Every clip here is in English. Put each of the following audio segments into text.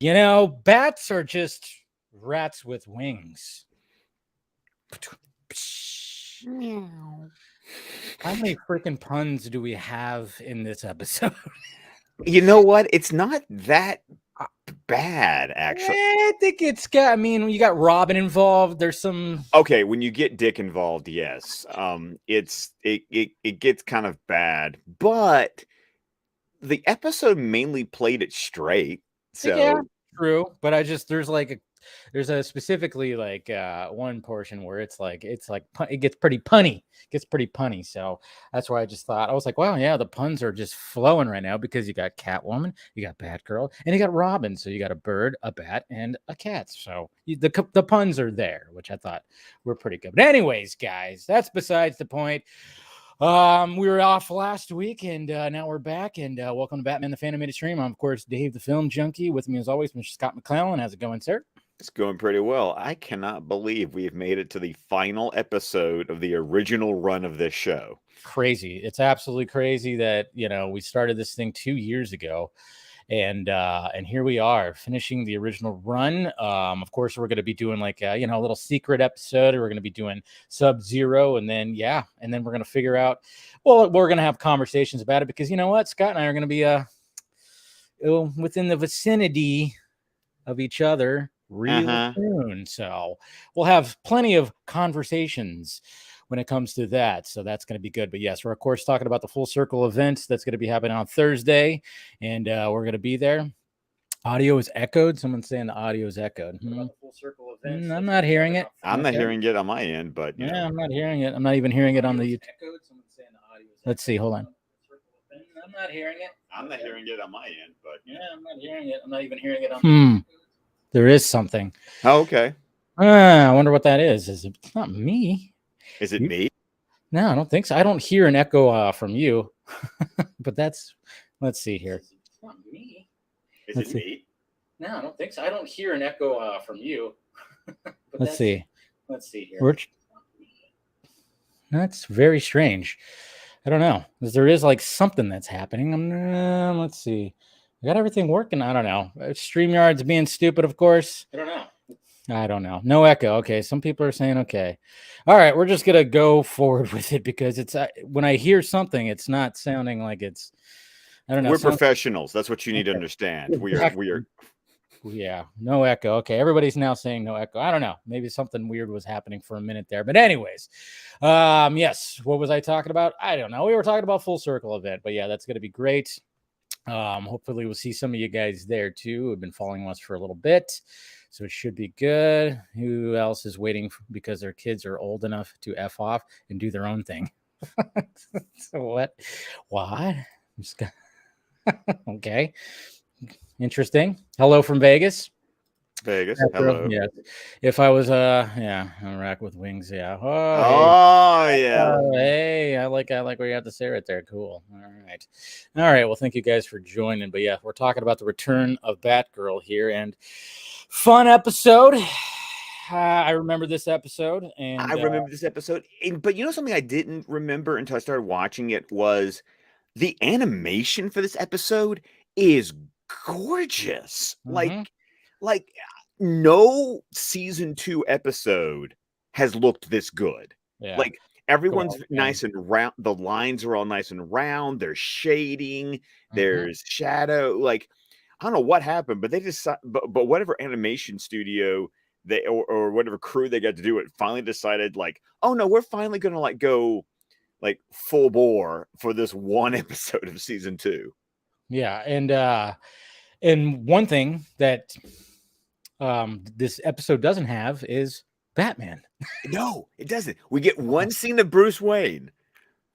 Bats are just rats with wings. Meow. How many freaking puns do we have in this episode? You know what? It's not that bad, actually. I think when you got Robin involved, there's some. Okay, when you get Dick involved, yes, it gets kind of bad, but the episode mainly played it straight. Yeah, So true. But there's a specifically one portion where it gets pretty punny. So that's why I was like, wow, yeah, the puns are just flowing right now because you got Catwoman, you got Batgirl, and you got Robin. So you got a bird, a bat, and a cat. So the puns are there, which I thought were pretty good. But anyways, guys, that's besides the point. We were off last week, and now we're back. And welcome to Batman the Fan-imated stream. I'm, of course, Dave the Film Junkie. With me, as always, Mr. Scott McClellan. How's it going, sir? it's going pretty well. I cannot believe we have made it to the final episode of the original run of this show. Crazy. It's absolutely crazy that we started this thing 2 years ago, and here we are finishing the original run. Of course, we're going to be doing a little secret episode. We're going to be doing Sub-Zero, and then we're going to figure out. Well, we're going to have conversations about it because you know what, Scott and I are going to be within the vicinity of each other real soon, so we'll have plenty of conversations when it comes to that. So that's going to be good. But yes, we're of course talking about the Full Circle event that's going to be happening on Thursday, and we're going to be there. Audio is echoed. Someone's saying the audio is echoed. About the Full Circle event. I'm not hearing it. I'm not hearing it on my end, but I'm not hearing it. I'm not even hearing it on the YouTube. Let's see. Hold on. I'm not hearing it. I'm not hearing it on my end, but I'm not hearing it. I'm not even hearing it on. There is something. Oh, okay. I wonder what that is. It's not me. Is it me? No, I don't think so. I don't hear an echo from you. But let's see here. It's not me. Is it me? No, I don't think so. I don't hear an echo from you. Let's see. Let's see here. That's very strange. I don't know. Because there is something that's happening. Let's see. I got everything working. I don't know. StreamYard's being stupid, of course. I don't know. No echo. Okay. Some people are saying okay. All right. We're just going to go forward with it because it's when I hear something, it's not sounding like it's, I don't know. We're professionals. That's what you need to understand. We are. Yeah. No echo. Okay. Everybody's now saying no echo. I don't know. Maybe something weird was happening for a minute there. But anyways, yes. What was I talking about? I don't know. We were talking about Full Circle event, but yeah, that's going to be great. Hopefully we'll see some of you guys there too who have been following us for a little bit. So it should be good. Who else is waiting because their kids are old enough to F off and do their own thing? So what? Okay. Interesting. Hello from Vegas. Hello. Yeah. If I was a rack with wings, yeah. Oh, yeah. Hey, I like what you have to say right there. Cool. All right. Well, thank you guys for joining. But yeah, we're talking about the return of Batgirl here, and fun episode. I remember this episode, and I remember this episode. But something I didn't remember until I started watching it was the animation for this episode is gorgeous. Like no season 2 episode has looked this good. Yeah. Like everyone's nice and round. The lines are all nice and round. There's shading. There's shadow. Like I don't know what happened, but they just but whatever animation studio they or whatever crew they got to do it finally decided oh no, we're finally gonna go full bore for this one episode of season 2. Yeah, and one thing that this episode doesn't have is Batman. No, it doesn't. We get one scene of Bruce Wayne.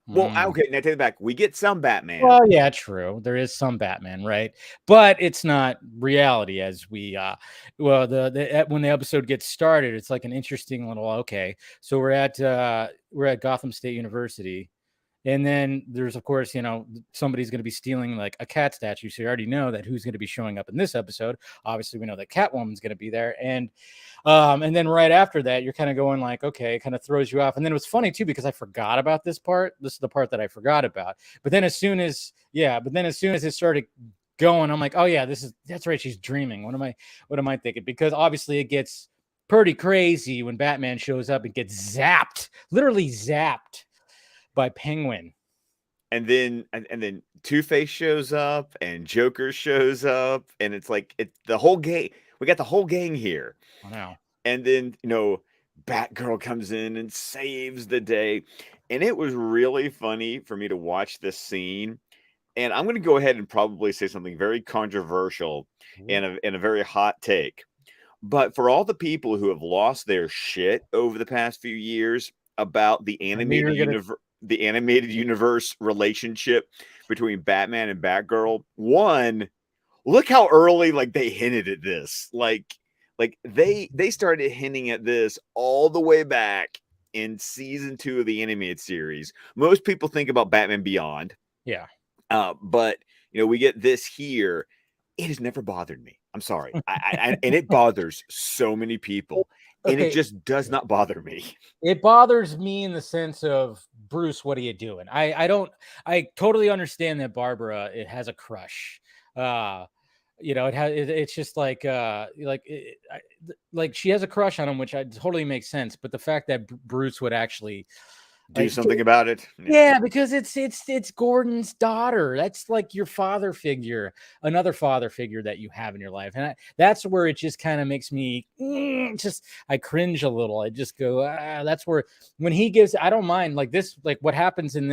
Well, okay, now take it back. We get some Batman. Well, yeah, true. There is some Batman, right? But it's not reality as we when the episode gets started, it's like an interesting little okay. So we're at Gotham State University. And then there's, of course, somebody's going to be stealing a cat statue. So you already know that who's going to be showing up in this episode. Obviously, we know that Catwoman's going to be there. And then right after that, you're kind of going okay, it kind of throws you off. And then it was funny, too, because I forgot about this part. This is the part that I forgot about. But then as soon as it started going. I'm like, oh yeah, that's right. She's dreaming. What am I thinking? Because obviously it gets pretty crazy when Batman shows up and gets zapped, literally zapped by Penguin. And then Two-Face shows up and Joker shows up, and it's like it's the whole gang. We got the whole gang here. I know. And then, Batgirl comes in and saves the day. And it was really funny for me to watch this scene. And I'm going to go ahead and probably say something very controversial and a very hot take. But for all the people who have lost their shit over the past few years about the animated universe relationship between Batman and Batgirl, one, look how early like they hinted at this. Like they started hinting at this all the way back in season 2 of the animated series. Most people think about Batman Beyond. Yeah. But we get this here. It has never bothered me. I'm sorry. And it bothers so many people. And it just does not bother me. It bothers me in the sense of, Bruce, what are you doing? I totally understand that Barbara, it has a crush. It's just like she has a crush on him, which totally makes sense. But the fact that Bruce would actually do something about it. Yeah, because it's Gordon's daughter. That's like your father figure, another father figure that you have in your life. And that's where it just kind of makes me I cringe a little. I just go, that's where when he gives, I don't mind like this, like what happens when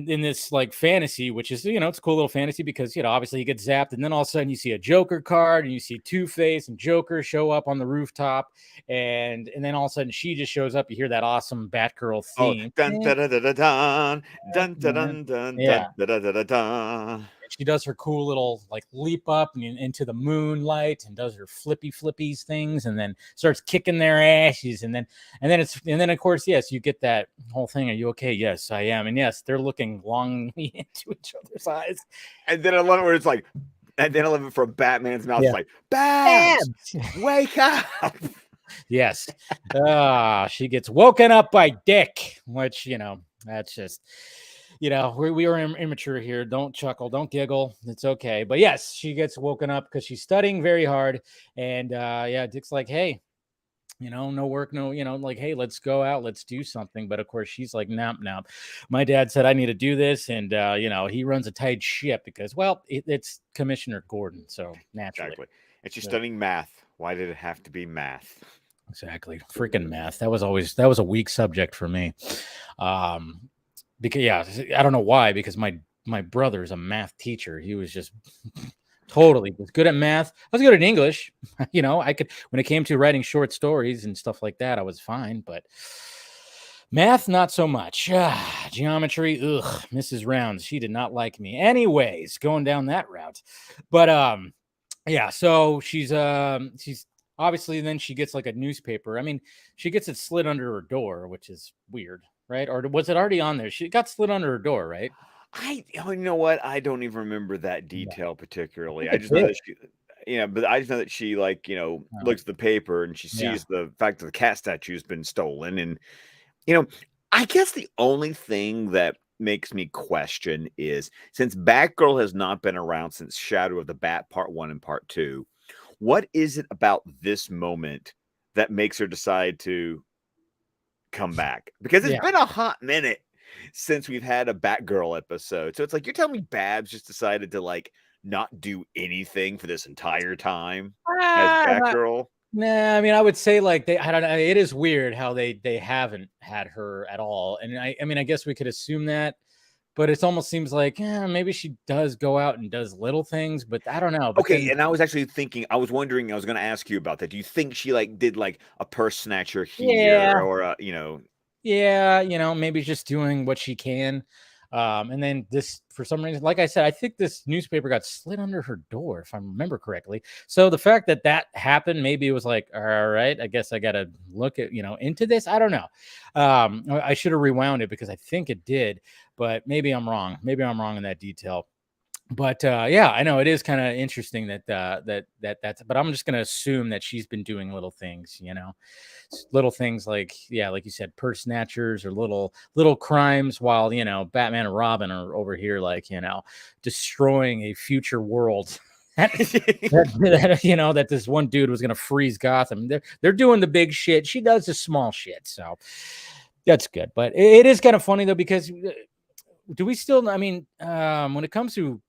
in this like fantasy, which is, it's a cool little fantasy because, obviously he gets zapped and then all of a sudden you see a Joker card and you see Two-Face and Joker show up on the rooftop. And then all of a sudden she just shows up. You hear that awesome Batgirl theme. Dun, dun, dun, dun, dun, dun, dun, dun, yeah. dun, dun, dun, dun, dun. She does her cool little like leap up and into the moonlight and does her flippies things and then starts kicking their asses and then of course, yes, you get that whole thing. Are you okay? Yes, I am. And yes, they're looking longingly into each other's eyes. And then I love it where it's like, and then I love it from Batman's mouth. It's like, Babs, wake up. Yes. She gets woken up by Dick, which, that's just, we were immature here. Don't chuckle, don't giggle. It's okay. But yes, she gets woken up because she's studying very hard. And Dick's like, hey, no work, no, like, hey, let's go out, let's do something. But of course, she's like, nope. My dad said I need to do this. And, he runs a tight ship because, well, it's Commissioner Gordon. So naturally. Exactly. And she's studying math. Why did it have to be math? Exactly. Freaking math. That was a weak subject for me. Because I don't know why, because my brother is a math teacher. He was just totally was good at math. I was good at English. I could, when it came to writing short stories and stuff like that, I was fine, but math, not so much. Geometry, Mrs. Rounds, she did not like me. Anyways, going down that route. But so she's obviously then she gets like a newspaper. I mean, she gets it slid under her door, which is weird. Right? Or was it already on there? She got slid under her door, right? You know what? I don't even remember that detail particularly. I just know that but I just know that she looks at the paper and she sees the fact that the cat statue's been stolen. And, I guess the only thing that makes me question is, since Batgirl has not been around since Shadow of the Bat Part 1 and Part 2, what is it about this moment that makes her decide to come back? Because it's been a hot minute since we've had a Batgirl episode. So it's like, you're telling me Babs just decided to like not do anything for this entire time as Batgirl? Nah, I mean, I would say like I don't know. It is weird how they haven't had her at all. And I mean, I guess we could assume that, but it almost seems like maybe she does go out and does little things, but I don't know. But okay, and I was actually thinking, I was going to ask you about that. Do you think she like did like a purse snatcher here or maybe just doing what she can. And then this, for some reason, like I said, I think this newspaper got slid under her door, if I remember correctly. So the fact that happened, maybe it was like, all right, I guess I got to look at, into this. I don't know. I should have rewound it because I think it did, but maybe I'm wrong. Maybe I'm wrong in that detail. But yeah, I know it is kind of interesting that that's. But I'm just gonna assume that she's been doing little things, little things like, yeah, like you said, purse snatchers or little crimes, while Batman and Robin are over here, like, destroying a future world. That this one dude was gonna freeze Gotham. They're doing the big shit. She does the small shit, so that's good. But it is kind of funny though, because do we still? I mean, when it comes to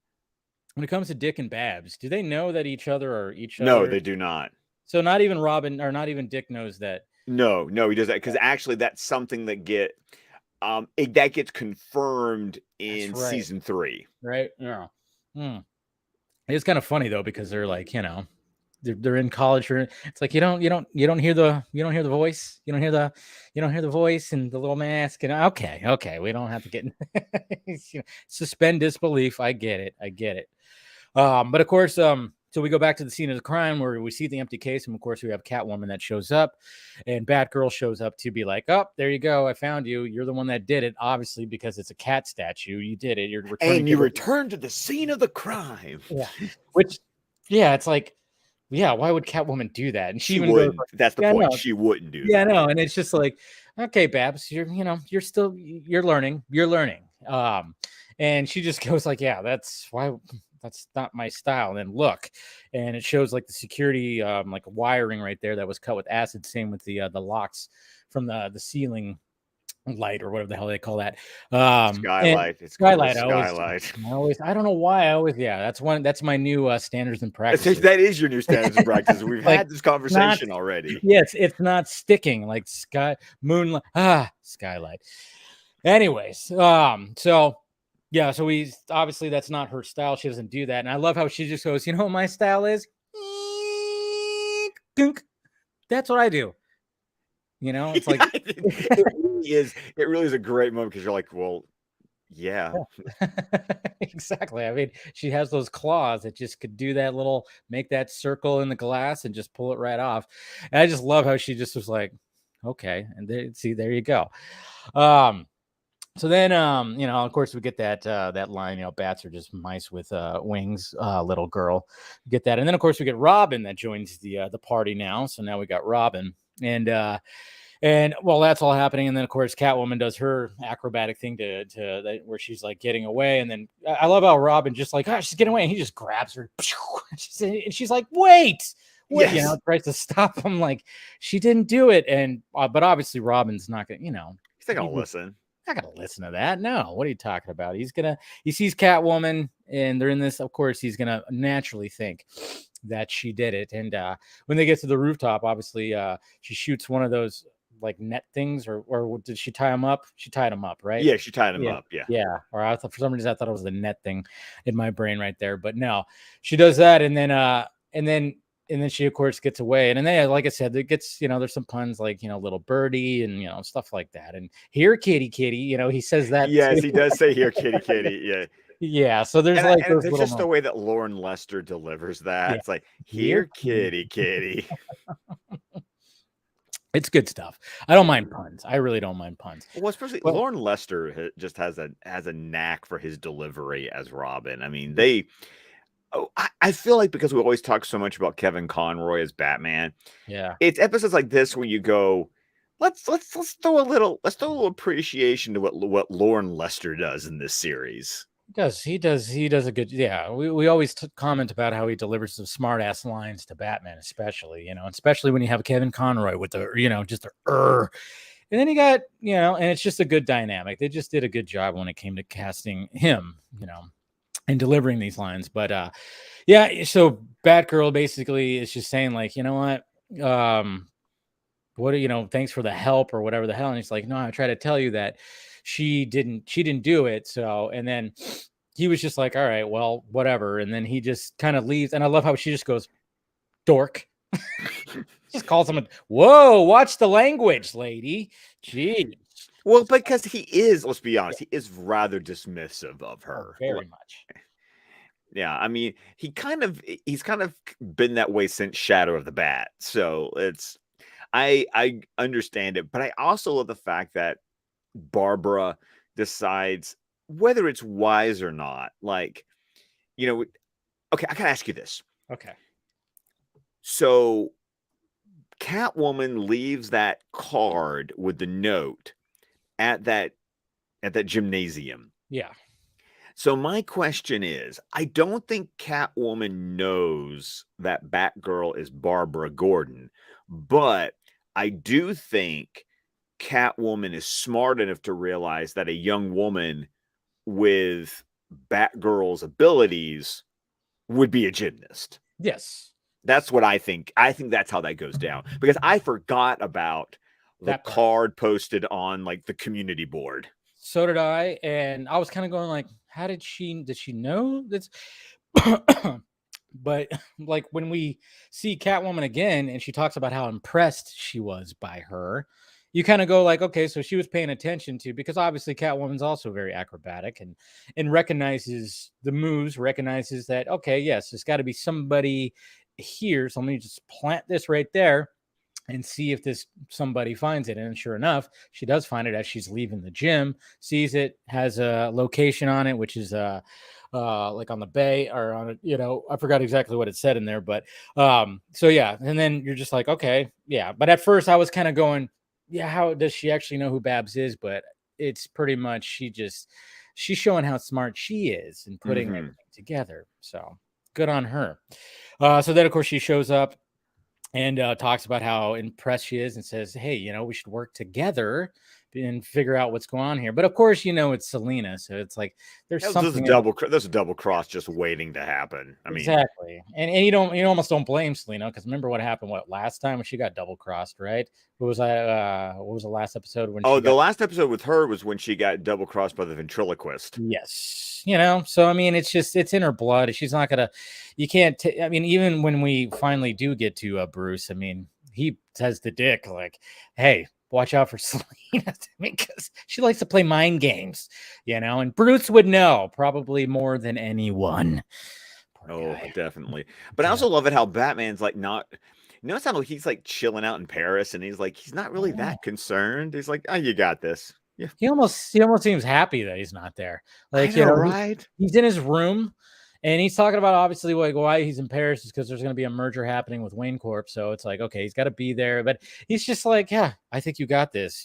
Dick and Babs, do they know that each other are each No, other? they do not. So not even Robin, or not even Dick, knows that. No, he does that because actually that's something that that gets confirmed That's in right. season 3. Right? Yeah. Hmm. It's kind of funny though, because they're like, they're in college. It's like you don't hear the voice. You don't hear the voice and the little mask. And okay, we don't have to get suspend disbelief. I get it. But of course, so we go back to the scene of the crime where we see the empty case, and of course we have Catwoman that shows up, and Batgirl shows up to be like, "Oh, there you go, I found you. You're the one that did it, obviously, because it's a cat statue. You did it. You're returning And to you the." return to the scene of the crime. Yeah, which, yeah, it's like, yeah, why would Catwoman do that? And she She even goes wouldn't. like, That's the "Yeah, I point. know, She wouldn't do yeah, I that. know," and it's just like, okay, Babs, you're learning. And she just goes like, "Yeah, that's not my style." And then look, and it shows like the security, like wiring right there that was cut with acid. Same with the locks from the ceiling light, or whatever the hell they call that. And Skylight. It's called a skylight, skylight. I don't know why I always, yeah, that's my new standards and practices. That is your new standards and practices. We've Like, had this not, conversation already. yeah, it's not sticking like moonlight, skylight. Anyways, so yeah, so we obviously, that's not her style. She doesn't do that, and I love how she just goes, what my style is? That's what I do. It's like, Yeah, it really is a great moment because you're like, well, yeah. exactly. I mean, she has those claws that just could do that make that circle in the glass and just pull it right off. And I just love how she just was like, okay, and there you go. So then, of course, we get that line, bats are just mice with wings, little girl. We get that, and then of course we get Robin that joins the party now. So now we got Robin, and well, that's all happening, and then of course Catwoman does her acrobatic thing to where she's like getting away, and then I love how Robin just like, oh, she's getting away, and he just grabs her, and she's like, wait. Yes. Tries to stop him, like she didn't do it, and but obviously Robin's not gonna, He's not gonna listen. not gonna listen to that. No, what are you talking about? He sees Catwoman and they're in this. Of course, he's gonna naturally think that she did it. And when they get to the rooftop, obviously, she shoots one of those like net things, or did she tie him up? She tied him up, right? Yeah, she tied him Yeah, up. Yeah. yeah. Or I thought, for some reason, I thought it was the net thing in my brain right there, but no, she does that, and then she of course gets away, and then, like I said, it gets, there's some puns like, little birdie, and stuff like that, and here kitty kitty, he says that Yes, too. he does say here, kitty, kitty. Yeah. Yeah, so there's like And those it's little just the moments. way that Lauren Lester delivers that. Yeah, It's like, here here, kitty. kitty, kitty. It's good stuff. I don't mind puns. I really don't mind puns. Well, especially But Lauren Lester just has a knack for his delivery as Robin. I mean, I feel like because we always talk so much about Kevin Conroy as Batman, yeah, it's episodes like this where you go, let's throw a little appreciation to what Lauren Lester does in this series. he does a good, yeah. We always comment about how he delivers some smart ass lines to Batman, especially when you have Kevin Conroy with the, just the and then you got, and it's just a good dynamic. They just did a good job when it came to casting him, and delivering these lines. But yeah, so Batgirl basically is just saying like, what do thanks for the help, or whatever the hell. And he's like, no, I try to tell you that she didn't do it. So, and then he was just like, all right, well, whatever. And then he just kind of leaves. And I love how she just goes, dork. Just calls him whoa, watch the language, lady. Gee. Well, because he is, let's be honest, he is rather dismissive of Oh, her. very much. Yeah, I mean, he's kind of been that way since Shadow of the Bat. So I understand it, but I also love the fact that Barbara decides whether it's wise or not. Like, you know, okay, I gotta ask you this. Okay. So Catwoman leaves that card with the note at that gymnasium. Yeah. So my question is, I don't think Catwoman knows that Batgirl is Barbara Gordon, but I do think Catwoman is smart enough to realize that a young woman with Batgirl's abilities would be a gymnast. Yes. That's what I think. I think that's how that goes down because I forgot about the That part. card posted on like the community board. So did I, and I was kind of going like, how did she know that's but like when we see Catwoman again and she talks about how impressed she was by her, you kind of go like, okay, so she was paying attention to, because obviously Catwoman's also very acrobatic and recognizes the moves, recognizes that, okay, yes, there's got to be somebody here, so let me just plant this right there and see if this somebody finds it. And sure enough, she does find it as she's leaving the gym, sees it, has a location on it, which is like on the bay or on a, I forgot exactly what it said in there, but so yeah. And then you're just like, okay, yeah. But at first I was kind of going, yeah, how does she actually know who Babs is? But it's pretty much she's showing how smart she is and putting everything together. So good on her. So then of course she shows up and talks about how impressed she is and says, hey, we should work together and figure out what's going on here. But of course, it's Selena. So it's like, there's something. There's a double cross just waiting to happen. I mean, exactly. And you almost don't blame Selena, because remember what happened, last time when she got double crossed, right? What was the last episode when the last episode with her was when she got double crossed by the ventriloquist. Yes. So I mean, it's in her blood. She's not gonna, you can't, I mean, even when we finally do get to Bruce, I mean, he says to Dick, like, hey, watch out for Selena, because she likes to play mind games, and Bruce would know probably more than anyone. Poor guy. Definitely. But I also love it how Batman's like not. It's not like he's like chilling out in Paris, and he's not really that concerned. He's like, oh, you got this. Yeah. He almost seems happy that he's not there. Like, right? He's in his room. And he's talking about, obviously, like, why he's in Paris is because there's going to be a merger happening with Wayne Corp. So it's like, okay, he's got to be there. But he's just like, yeah, I think you got this.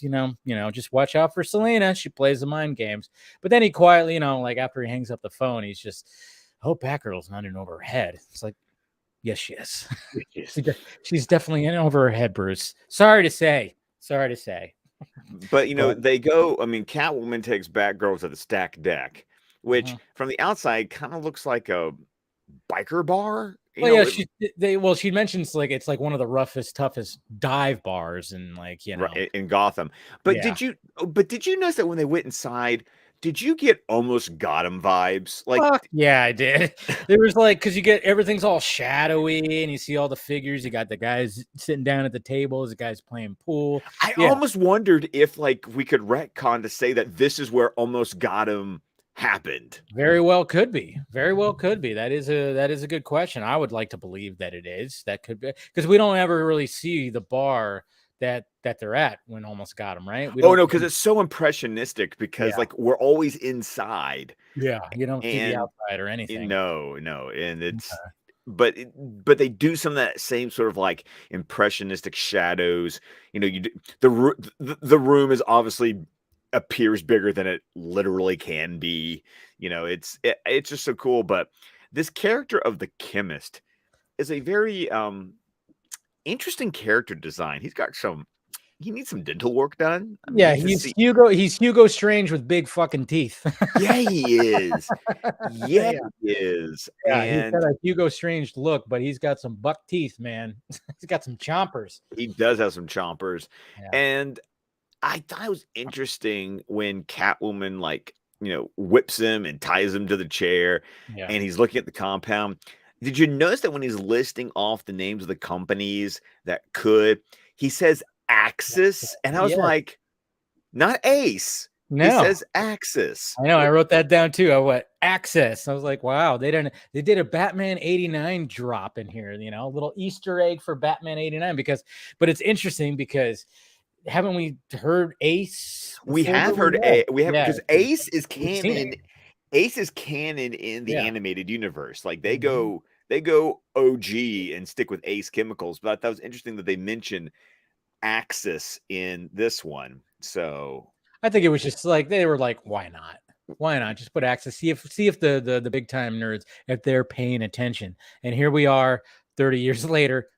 Just watch out for Selena. She plays the mind games. But then he quietly, like after he hangs up the phone, he's just, oh, Batgirl's not in over her head. It's like, yes, she is. She's definitely in over her head, Bruce. Sorry to say. But they go. I mean, Catwoman takes Batgirl to the stack deck, which from the outside kind of looks like a biker bar. She mentions like it's like one of the roughest, toughest dive bars in right, in Gotham. But did you notice that when they went inside, did you get almost Gotham vibes? Like, yeah, I did. There was like, because you get everything's all shadowy and you see all the figures. You got the guys sitting down at the tables, the guys playing pool. I almost wondered if like we could retcon to say that this is where almost Gotham happened. Very well could be. That is a good question. I would like to believe that it is. That could be, because we don't ever really see the bar that they're at when almost got them, right? No, because it's so impressionistic, because like we're always inside. Yeah, you don't see the outside or anything. No, and it's but they do some of that same sort of like impressionistic shadows. The room is obviously appears bigger than it literally can be. It's just so cool. But this character of the chemist is a very interesting character design. He needs some dental work done. I mean, he's Hugo Strange with big fucking teeth. Yeah, he is. He is. Yeah, and he's got a Hugo Strange look, but he's got some buck teeth, man. He's got some chompers. He does have some chompers. And I thought it was interesting when Catwoman whips him and ties him to the chair, and he's looking at the compound. Did you notice that when he's listing off the names of the companies that could, he says Axis, and I was like, not Ace. No. He says Axis. I know. I wrote that down too. I went Axis. I was like, wow, they did a Batman 89 drop in here, a little Easter egg for Batman 89, but it's interesting because haven't we heard Ace? We have heard Ace. We have, because Ace is canon Ace is canon in the Yeah. animated universe. Like Mhm. they go OG and stick with Ace Chemicals, but I thought it was interesting that they mention Axis in this one. So I think it was just like they were like, why not? Why not just put access? See if the big time nerds, if they're paying attention. And here we are, 30 years later,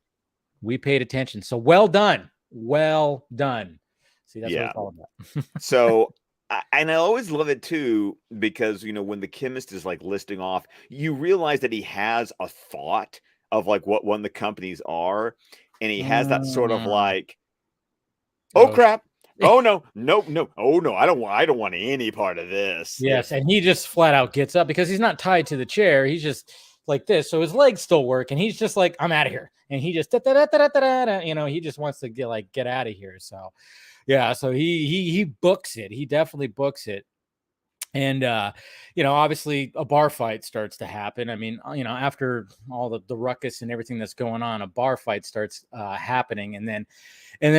we paid attention. So well done, well done. See, that's what yeah. it's all about. So and I always love it too because when the chemist is like listing off, you realize that he has a thought of like what one of the companies are, and he has that sort of Mm. like, oh Oh, crap, oh no, no, no, oh no, I don't want any part of this. yes, and he just flat out gets up because he's not tied to the chair. He's just like this, so his legs still work, and he's just like, "I'm out of here," and he just he just wants to get out of here. So, yeah, so he books it. He definitely books it. And obviously a bar fight starts to happen. I mean, after all the ruckus and everything that's going on, a bar fight starts happening. And then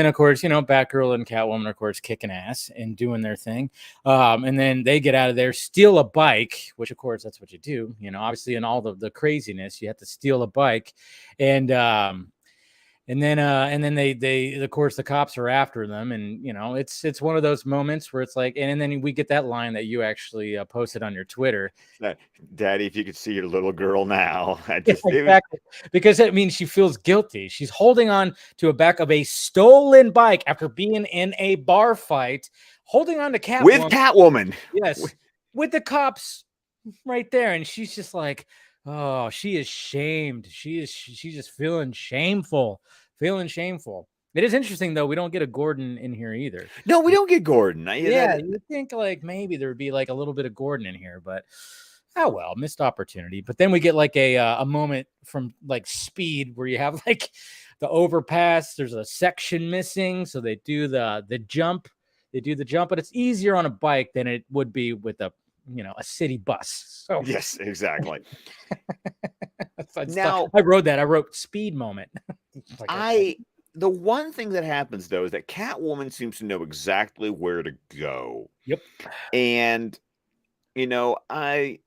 of course, Batgirl and Catwoman, of course, kicking ass and doing their thing. And then they get out of there, steal a bike, which of course that's what you do. Obviously in all the craziness, you have to steal a bike. And then they of course the cops are after them, and it's one of those moments where it's like, and then we get that line that you actually posted on your Twitter. Daddy, if you could see your little girl now, Yeah, it was exactly, because that means she feels guilty. She's holding on to a back of a stolen bike after being in a bar fight, holding on to with Catwoman. Catwoman. Yes, with the cops right there, and she's just like, oh, she is shamed. She's just feeling shameful, feeling shameful. It is interesting though, we don't get a Gordon in here either. No, we don't get Gordon. Yeah, you would think like maybe there would be like a little bit of Gordon in here, but oh well, missed opportunity. But then we get like a moment from like Speed where you have like the overpass. There's a section missing, so they do the jump. They do the jump, but it's easier on a bike than it would be with a city bus. So Yes, exactly. Now Now, I wrote that. I wrote Speed moment. Like, okay. the one thing that happens though is that Catwoman seems to know exactly where to go. Yep. And A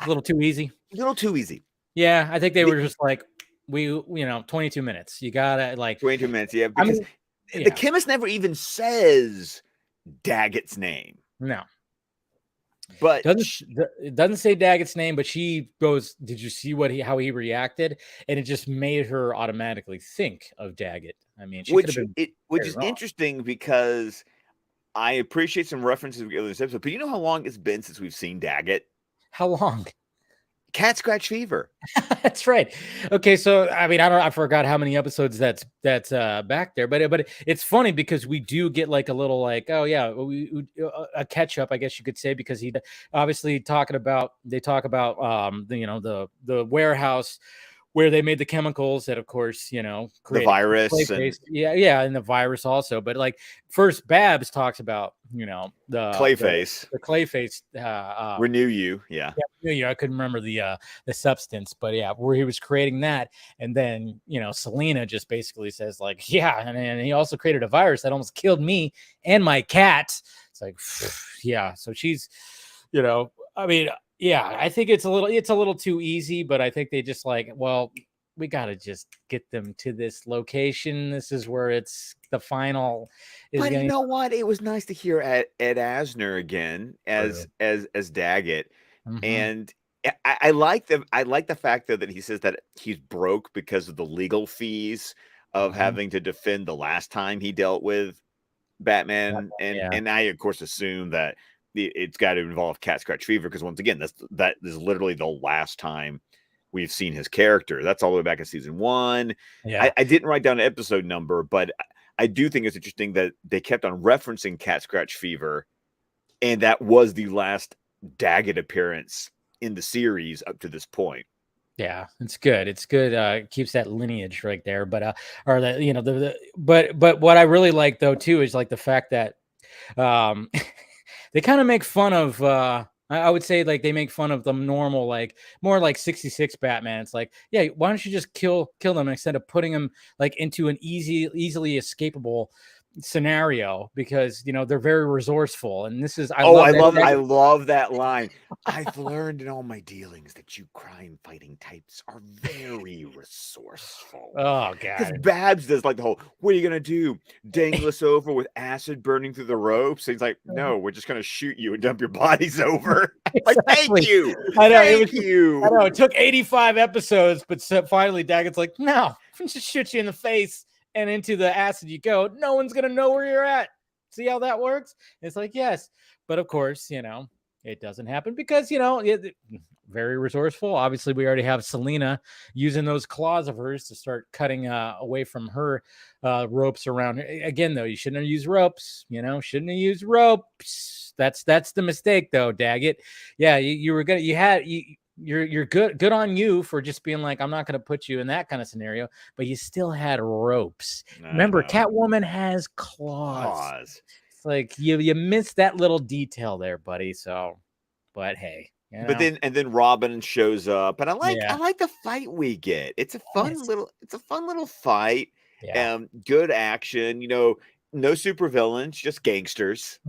little too easy. a little too easy. Yeah, I think they were just like, 22 minutes. You gotta like 22 minutes, yeah, I because mean, the yeah. chemist never even says Daggett's name. No. But It doesn't say Daggett's name, but she goes, "Did you see how he reacted?" And it just made her automatically think of Daggett. I mean, she could have been which very is wrong. interesting because I appreciate some references in this episode, but you know how long it's been since we've seen Daggett? How long? Cat scratch fever. That's right. Okay, so I mean, I forgot how many episodes that's back there, but it's funny because we do get like a little like, oh yeah, a catch up, I guess you could say, because he obviously they talk about the warehouse where they made the chemicals that, of course, The created virus and Clayface. Yeah, and the virus also. But like first, Babs talks about Clayface. the Clayface. Renew you. Yeah. Yeah, I couldn't remember the substance, but yeah, where he was creating that, and then Selena just basically says like, yeah, and he also created a virus that almost killed me and my cat. It's like, yeah, so she's, I mean, yeah, I think it's a little too easy, but I think they just like, well, we got to just get them to this location. This is where it's the final is But you going. know what? It was nice to hear Ed Asner again as Daggett. Mm-hmm. And I like the fact though that he says that he's broke because of the legal fees of Mm-hmm. having to defend the last time he dealt with Batman, Yeah. and I of course assume that it's got to involve Cat Scratch Fever because once again that is literally the last time we've seen his character. That's all the way back in season 1. Yeah. I didn't write down an episode number, but I do think it's interesting that they kept on referencing Cat Scratch Fever, and that was the last Daggett appearance in the series up to this point. Yeah, it's good. It's good. It keeps that lineage right there. But or the but what I really like though too is like the fact that um they kind of make fun of I would say like they make fun of the normal, like more like 66 Batman. It's like, yeah, why don't you just kill them instead of putting them like into an easily escapable scenario because they're very resourceful, and this is I Oh, love that. I love that line. I've learned in all my dealings that you crime fighting types are very resourceful. Oh Because god, Babs does like the whole, what are you gonna do? Dangle us over with acid burning through the ropes? And he's like, no, we're just gonna shoot you and dump your bodies over. Like, thank exactly. you. I know it was. Thank you. I know it took 85 episodes, but finally Daggett's like, no, just shoot you in the face and into the acid you go. No one's gonna know where you're at. See how that works? It's like, yes, but of course, it doesn't happen because very resourceful. Obviously, we already have Selena using those claws of hers to start cutting away from her ropes around her. Again, though, you shouldn't have used ropes. Shouldn't have used ropes. That's the mistake, though, Daggett. Yeah, you were gonna. You're good on you for just being like, I'm not going to put you in that kind of scenario, but you still had ropes. Remember, Catwoman has claws. It's like you missed that little detail there, buddy. So, but hey, but then Robin shows up, and I like the fight we get. It's a fun little fight. Yeah. Good action. No supervillains, just gangsters.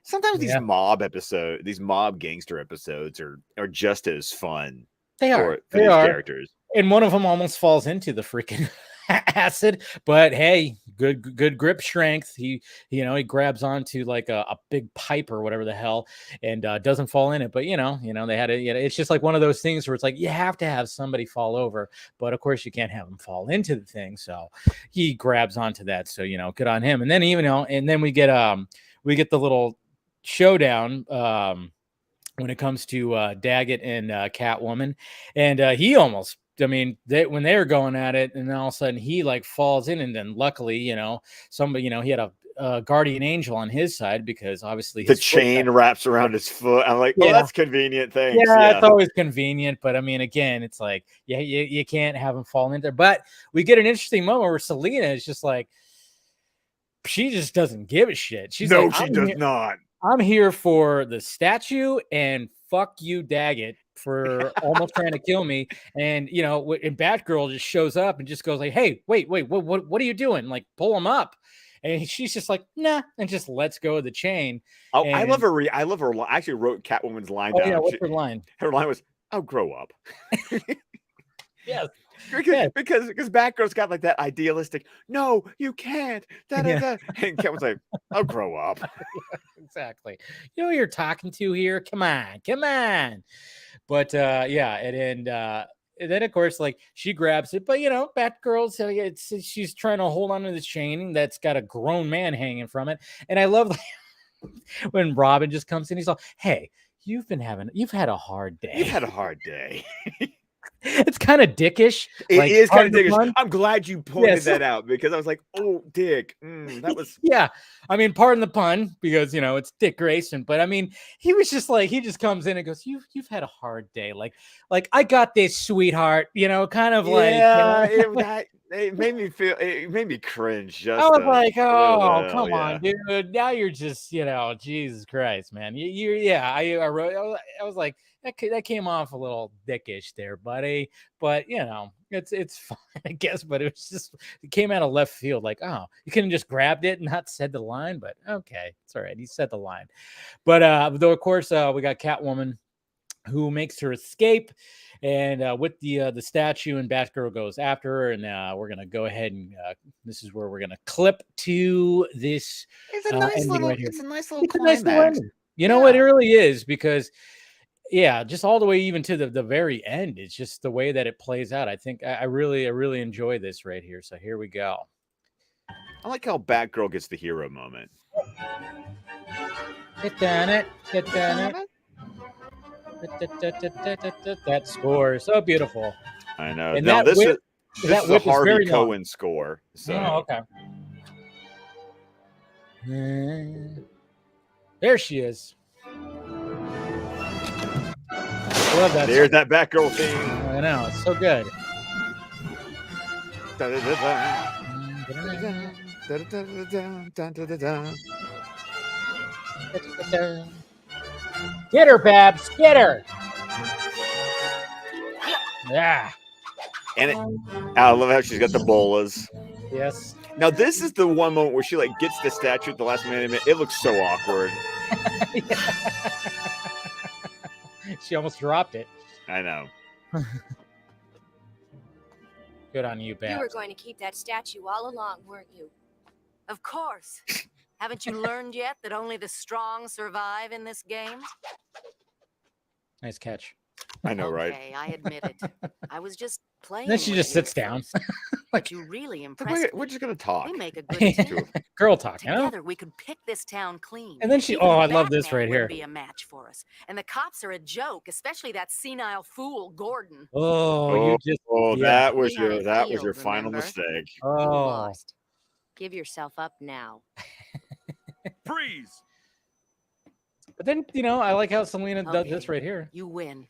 Sometimes these mob gangster episodes are just as fun. They are. For these characters. And one of them almost falls into the freaking acid, but hey, good grip strength. He grabs onto like a big pipe or whatever the hell, and doesn't fall in it. But they had it. It's just like one of those things where it's like you have to have somebody fall over, but of course you can't have him fall into the thing. So he grabs onto that. So good on him. And then and then we get the little showdown when it comes to Daggett and Catwoman, and he almost. I mean, when they were going at it, and then all of a sudden he like falls in, and then luckily, somebody, he had a guardian angel on his side because obviously the chain wraps around his foot. I'm like, that's convenient. Thanks. Yeah, it's always convenient, but I mean, again, it's like, you can't have him fall in there. But we get an interesting moment where Selena is just like, she just doesn't give a shit. She's no, like, she does not. I'm here for the statue and fuck you, Daggett, for almost trying to kill me. And and Batgirl just shows up and just goes like, hey, wait, what are you doing? Like, pull him up. And she's just like, nah, and just lets go of the chain. Oh, I love her. I actually wrote Catwoman's line down. Yeah, what's her line? Her line was, "Oh, grow up." Yes. Because Batgirl's got like that idealistic, no, you can't. And Catwoman's like, "Oh, grow up." Exactly. You know who you're talking to here? Come on. But and then of course, like, she grabs it, but Batgirl's she's trying to hold on to the chain that's got a grown man hanging from it. And I love when Robin just comes in, he's like, hey, you've had a hard day. You've had a hard day. It's kind of dickish. It is kind of dickish. I'm glad you pointed that out because I was like, oh, Dick. That was. Yeah. I mean, pardon the pun because, it's Dick Grayson. But I mean, he was just like, he just comes in and goes, you've had a hard day. Like I got this, sweetheart, kind of like. Yeah, it made me feel, it made me cringe. I was like, oh, come on, dude. Now you're just, Jesus Christ, man. I was like, that came off a little dickish there, buddy. But it's fine, I guess. But it came out of left field. Like, oh, you couldn't just grabbed it and not said the line. But okay, it's all right. He said the line. But though, of course, we got Catwoman who makes her escape, and with the statue, and Batgirl goes after her, and we're gonna go ahead and this is where we're gonna clip to this. It's a nice little. Right here. It's a nice little climax. You know what? It really is because. Yeah, just all the way even to the very end. It's just the way that it plays out. I think I really enjoy this right here. So here we go. I like how Batgirl gets the hero moment. Get down it. That score is so beautiful. I know. And now this is a Harvey Cohen long. score. So. Oh, okay. There she is. Love that. There's that Batgirl theme. I know, it's so good. Get her, Babs. Get her. Yeah. And I love how she's got the bolas. Yes. Now this is the one moment where she like gets the statue at the last minute. It looks so awkward. She almost dropped it. I know. Good on you, Babs. You were going to keep that statue all along, weren't you? Of course. Haven't you learned yet that only the strong survive in this game? Nice catch. I know, right? Okay, I admit it. I was just playing. Then she with just you sits at down. first. But you really impressed me. We're just gonna talk. We make a good team. Girl talk, you know? Together, we could pick this town clean. And then she, Even oh, I love this Batman right here. wouldn't be a match for us. And the cops are a joke, especially that senile fool, Gordon. Oh, you just, that We was had your a deal, final remember? mistake. You oh, lost. Give yourself up now. Freeze! but then, you know, I like how Selena does Okay. this right here. You win.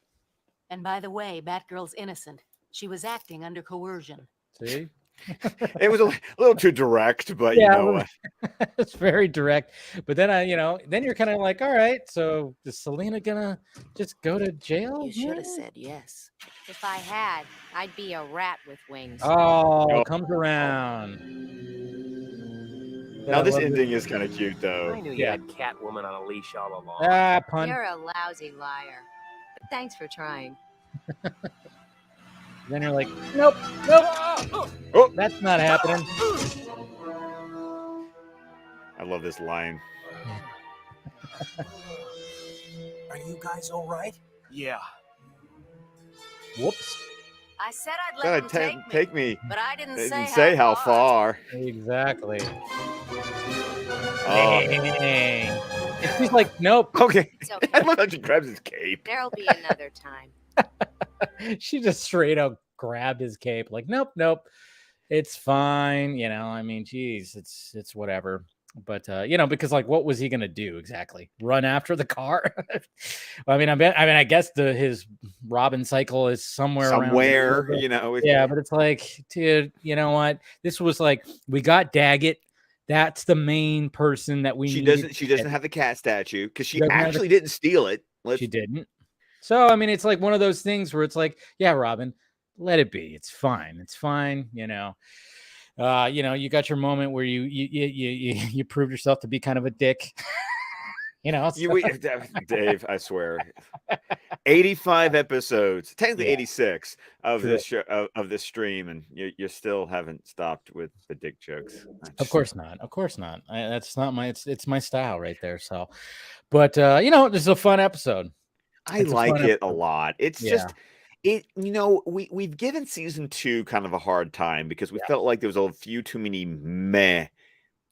And by the way, Batgirl's innocent. She was acting under coercion. See? It was a little too direct, but Yeah, you know what? It's very direct. But then then you're kind of like, all right, so is Selena gonna just go to jail? You should have here? said yes. If I had, I'd be a rat with wings. Oh, comes around. Now I this love ending is kind of cute, I though. knew you Yeah. had Catwoman on a leash all along. Ah, pun. You're a lousy liar. But thanks for trying. Then you're like, nope, nope. Oh! That's not happening. I love this line. Are you guys all right? Yeah. Whoops. I said I'd Gotta let them take me. but I didn't They say, didn't say how far. Exactly. Oh. Dang. And she's like, nope. Okay. It's okay. I love how she grabs his cape. There'll be another time. She just straight up grabbed his cape, like, nope, nope. It's fine. You know, I mean, geez, it's whatever. But you know, because like, what was he gonna do exactly? Run after the car? I guess his Robin cycle is somewhere around Somewhere, there. you know. Yeah, but it's like, dude, you know what? This was like, we got Daggett. That's the main person that we She need. doesn't have the cat statue because she Doesn't have the- actually didn't steal it. She didn't. So I mean, it's like one of those things where it's like, yeah, Robin, let it be. It's fine. It's fine. You know, you got your moment where you proved yourself to be kind of a dick. You know, Dave, I swear, 85 episodes, technically Yeah. 86 of True. this show, of this stream, and you still haven't stopped with the dick jokes. Of course not. Of course not. That's not my. It's my style right there. So, but you know, this is a fun episode. I It's a like fun it a episode. lot. It's Yeah. just we've given season 2 kind of a hard time because we felt like there was a few too many meh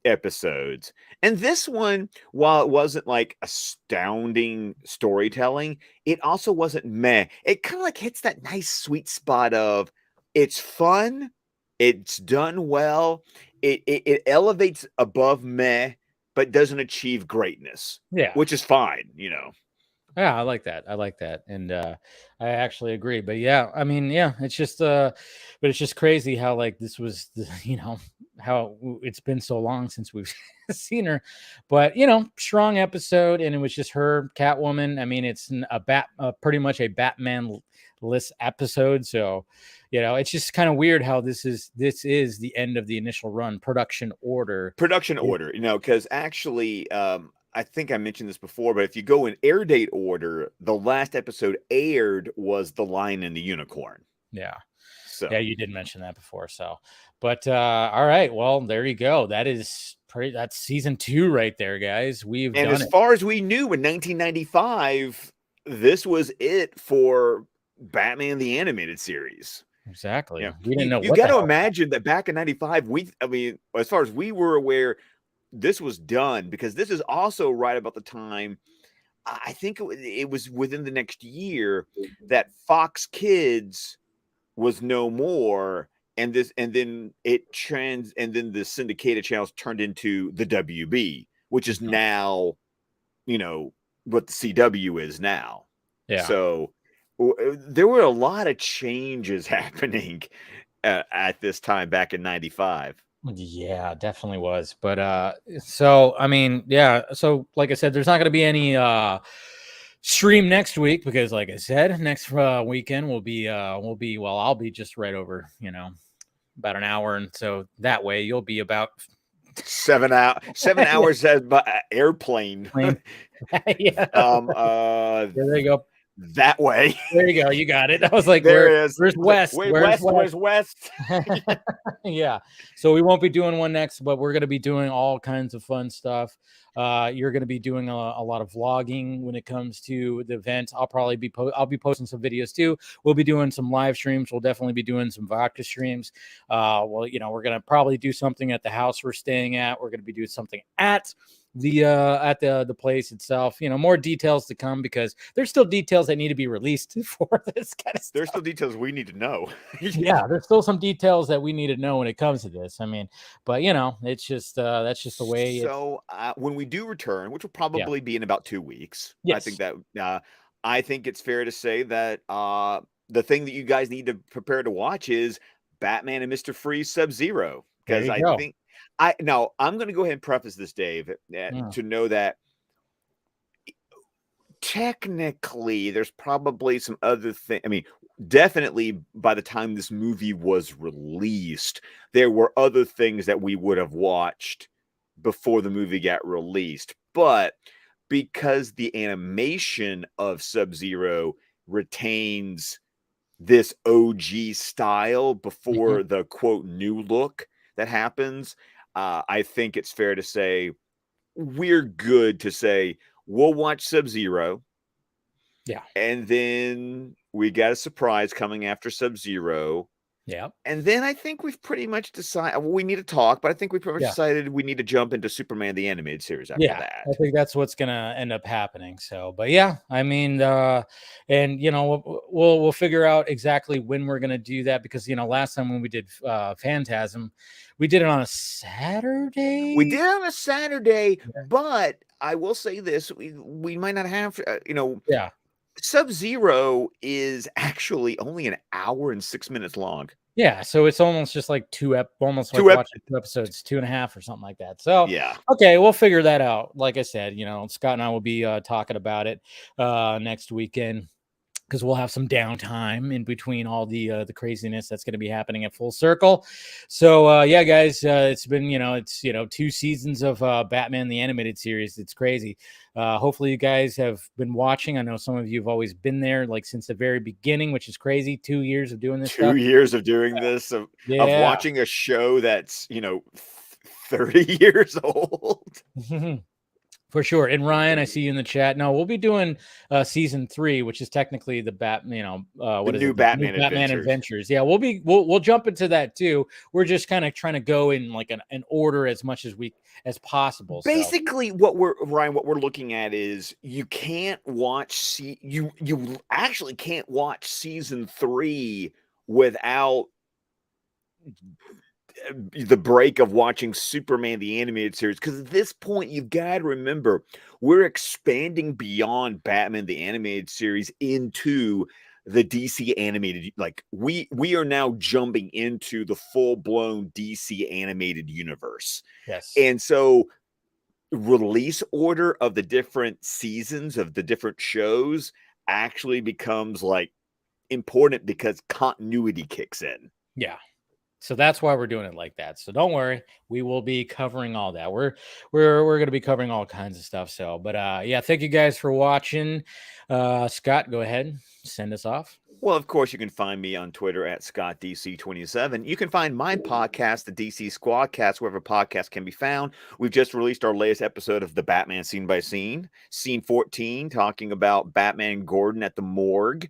episodes. And this one, while it wasn't like astounding storytelling, it also wasn't meh. It kind of like hits that nice sweet spot of it's fun, it's done well, it elevates above meh, but doesn't achieve greatness, Yeah. which is fine, you know. Yeah, I like that. I like that. And I actually agree. But yeah, I mean, yeah, it's just but it's just crazy how like this was how it's been so long since we've seen her. But you know, strong episode, and it was just her, Catwoman. I mean, it's pretty much a Batman-less episode. So, you know, it's just kind of weird how this is the end of the initial run, production order, You know, because actually I think I mentioned this before, but if you go in air date order, the last episode aired was The Lion and the Unicorn. Yeah. So Yeah, you did mention that before. So, but all right, well, there you go. That's season 2 right there, guys. We've and done as it. far as we knew in 1995, this was it for Batman the Animated Series. Exactly. Yeah. We didn't know. You what got the to hell- imagine that back in 95, as far as we were aware, this was done because this is also right about the time, I think it was within the next year that Fox Kids was no more, and then the syndicated channels turned into the WB, which is now, you know, what the CW is now. Yeah. So there were a lot of changes happening at this time back in 95. Yeah, definitely was. But so I mean, yeah. So like I said, there's not going to be any stream next week because, like I said, next weekend will be I'll be just right over, you know, about an hour, and so that way you'll be about 7 hours as airplane. yeah. Yeah, There you go. that way. There you go. You got it. I was like, There it is. where's West? Where's West? Yeah. So we won't be doing one next, but we're going to be doing all kinds of fun stuff. You're going to be doing a lot of vlogging when it comes to the event. I'll probably be I'll be posting some videos too. We'll be doing some live streams. We'll definitely be doing some vodka streams. Well, you know, we're going to probably do something at the house we're staying at. We're going to be doing something at the place itself. You know, more details to come because there's still details that need to be released for this kind of stuff. There's still details we need to know. Yeah, there's still some details that we need to know when it comes to this. I mean, but you know, it's just that's just the way. So when we do return, which will probably be in about 2 weeks, yes. I think that I think it's fair to say that the thing that you guys need to prepare to watch is Batman and Mr. Freeze Sub-Zero, because I think I'm going to go ahead and preface this, Dave, to know that technically there's probably some other thing. I mean, definitely by the time this movie was released, there were other things that we would have watched before the movie got released. But because the animation of Sub-Zero retains this OG style before the quote new look that happens, I think it's fair to say we're good to say we'll watch Sub-Zero. Yeah. And then we got a surprise coming after Sub-Zero. Yeah. And then I think we've pretty much decided we need to talk, but I think we pretty much decided we need to jump into Superman the Animated Series after that. I think that's what's gonna end up happening. So, but yeah, I mean, and you know, we'll figure out exactly when we're gonna do that because you know, last time when we did Phantasm, we did it on a Saturday. We did it on a Saturday, but I will say this: we might not have, you know, Sub-Zero is actually only an hour and 6 minutes long. Yeah, so it's almost just like almost like watching 2 episodes, 2.5 or something like that. So yeah, okay, we'll figure that out. Like I said, you know, Scott and I will be talking about it next weekend because we'll have some downtime in between all the craziness that's going to be happening at Full Circle. So yeah, guys, it's been it's 2 seasons of Batman the Animated Series. It's crazy. Hopefully you guys have been watching. I know some of you have always been there like since the very beginning, which is crazy. 2 years of doing this. 2 years of doing this of watching a show that's 30 years old. For sure. And Ryan, I see you in the chat. No, we'll be doing season 3, which is technically the Batman Adventures. Yeah, we'll jump into that too. We're just kind of trying to go in like an order as much as possible. Basically, what we're looking at is you can't watch you actually can't watch season 3 without the break of watching Superman the Animated Series, because at this point you've got to remember we're expanding beyond Batman the Animated Series into the DC animated, like we are now jumping into the full-blown DC animated universe. Yes. And so release order of the different seasons of the different shows actually becomes like important because continuity kicks in. Yeah. So that's why we're doing it like that. So don't worry, we will be covering all that. We're going to be covering all kinds of stuff. So, but yeah, thank you guys for watching. Scott, go ahead, send us off. Well, of course, you can find me on Twitter at ScottDC27. You can find my podcast, the DC Squadcast, wherever podcasts can be found. We've just released our latest episode of the Batman Scene by Scene, Scene 14, talking about Batman and Gordon at the morgue.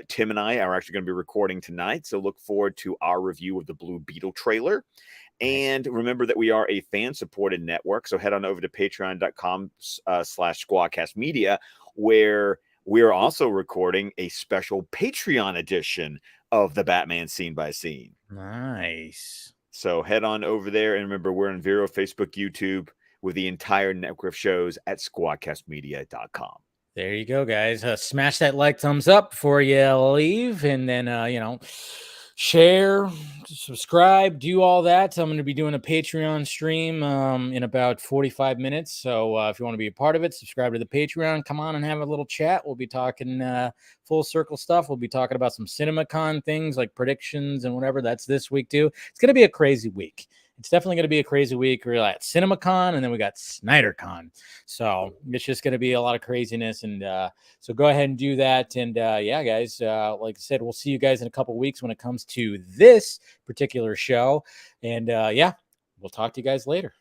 Tim and I are actually going to be recording tonight, so look forward to our review of the Blue Beetle trailer. And remember that we are a fan-supported network, so head on over to patreon.com/squadcastmedia, where we are also recording a special Patreon edition of the Batman Scene by Scene. Nice. So head on over there, and remember, we're on Vero, Facebook, YouTube, with the entire network of shows at squadcastmedia.com. There you go, guys. Smash that like thumbs up before you leave, and then share, subscribe, do all that. I'm going to be doing a Patreon stream in about 45 minutes. So if you want to be a part of it, subscribe to the Patreon. Come on and have a little chat. We'll be talking full circle stuff. We'll be talking about some CinemaCon things like predictions and whatever. That's this week too. It's going to be a crazy week. It's definitely going to be a crazy week. We're at CinemaCon, and then we got SnyderCon. So it's just going to be a lot of craziness. And so go ahead and do that. And yeah, guys, like I said, we'll see you guys in a couple weeks when it comes to this particular show. And yeah, we'll talk to you guys later.